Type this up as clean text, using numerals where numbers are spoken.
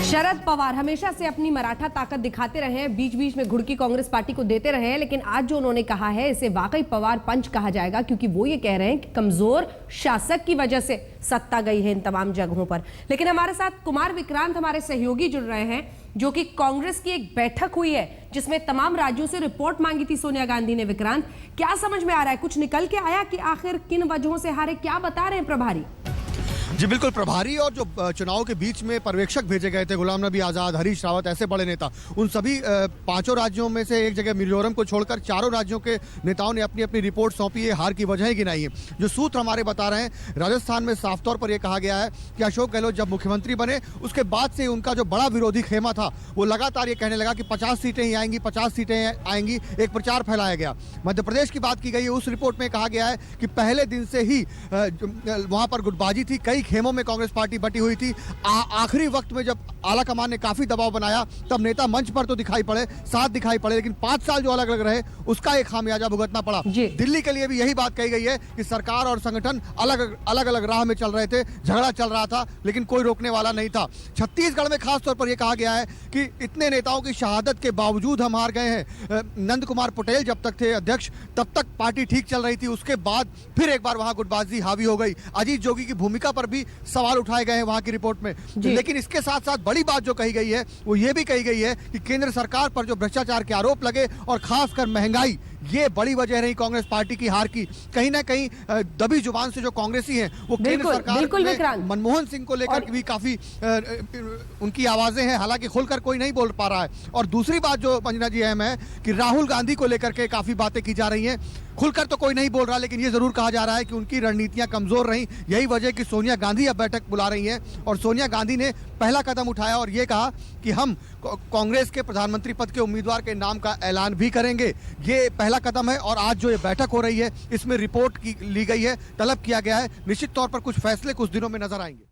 शरद पवार हमेशा से अपनी मराठा ताकत दिखाते रहे हैं, बीच बीच में घुड़की कांग्रेस पार्टी को देते रहे हैं, लेकिन आज जो उन्होंने कहा है इसे वाकई पवार पंच कहा जाएगा, क्योंकि वो ये कह रहे हैं कि कमजोर शासक की वजह से सत्ता गई है इन तमाम जगहों पर। लेकिन हमारे साथ कुमार विक्रांत हमारे सहयोगी जुड़ रहे हैं, जो कि कांग्रेस की एक बैठक हुई है जिसमें तमाम राज्यों से रिपोर्ट मांगी थी सोनिया गांधी ने। विक्रांत, क्या समझ में आ रहा है, कुछ निकल के आया कि आखिर किन वजहों से हारे, क्या बता रहे हैं प्रभारी? जी बिल्कुल, प्रभारी और जो चुनाव के बीच में पर्यवेक्षक भेजे गए थे, गुलाम नबी आज़ाद, हरीश रावत, ऐसे बड़े नेता, उन सभी पांचों राज्यों में से एक जगह मिजोरम को छोड़कर चारों राज्यों के नेताओं ने अपनी अपनी रिपोर्ट सौंपी है, हार की वजह गिनाई है। जो सूत्र हमारे बता रहे हैं, राजस्थान में साफ तौर पर यह कहा गया है कि अशोक गहलोत जब मुख्यमंत्री बने उसके बाद से उनका जो बड़ा विरोधी खेमा था वो लगातार ये कहने लगा कि 50 सीटें ही आएंगी, 50 सीटें आएंगी, एक प्रचार फैलाया गया। मध्य प्रदेश की बात की गई है, उस रिपोर्ट में कहा गया है कि पहले दिन से ही वहां पर गुटबाजी थी, कई खेमों में कांग्रेस पार्टी बटी हुई थी। आखिरी वक्त में जब आला कमान ने काफी दबाव बनाया तब नेता मंच पर तो दिखाई पड़े, साथ दिखाई पड़े, लेकिन 5 साल जो अलग अलग रहे उसका एक खामियाजा भुगतना पड़ा। दिल्ली के लिए भी यही बात कही गई है कि सरकार और संगठन अलग अलग राह में चल रहे थे, झगड़ा चल रहा था, लेकिन कोई रोकने वाला नहीं था। छत्तीसगढ़ में खासतौर पर यह कहा गया है कि इतने नेताओं की शहादत के बावजूद हम हार गए हैं। नंद कुमार पटेल जब तक थे अध्यक्ष तब तक पार्टी ठीक चल रही थी, उसके बाद फिर एक बार वहां गुटबाजी हावी हो गई। अजीत जोगी की भूमिका पर भी सवाल उठाए गए हैं वहां की रिपोर्ट में। लेकिन इसके साथ साथ बड़ी बात जो कही गई है वो ये भी कही गई है कि केंद्र सरकार पर जो भ्रष्टाचार के आरोप लगे और खासकर महंगाई, ये बड़ी वजह रही कांग्रेस पार्टी की हार की। कहीं ना कहीं दबी जुबान से जो कांग्रेसी हैं वो केंद्र सरकार में मनमोहन सिंह को लेकर भी काफी उनकी आवाजें हैं, हालांकि खुलकर कोई नहीं बोल पा रहा है। और दूसरी बात जो मंजना जी अहम है कि राहुल गांधी को लेकर के काफी बातें की जा रही हैं, खुलकर तो कोई नहीं बोल रहा, लेकिन ये जरूर कहा जा रहा है कि उनकी रणनीतियां कमजोर रही। यही वजह कि सोनिया गांधी अब बैठक बुला रही हैं और सोनिया गांधी ने पहला कदम उठाया और ये कहा कि हम कांग्रेस के प्रधानमंत्री पद के उम्मीदवार के नाम का ऐलान भी करेंगे। ये पहला कदम है और आज जो ये बैठक हो रही है इसमें रिपोर्ट ली गई है, तलब किया गया है। निश्चित तौर पर कुछ फैसले कुछ दिनों में नजर आएंगे।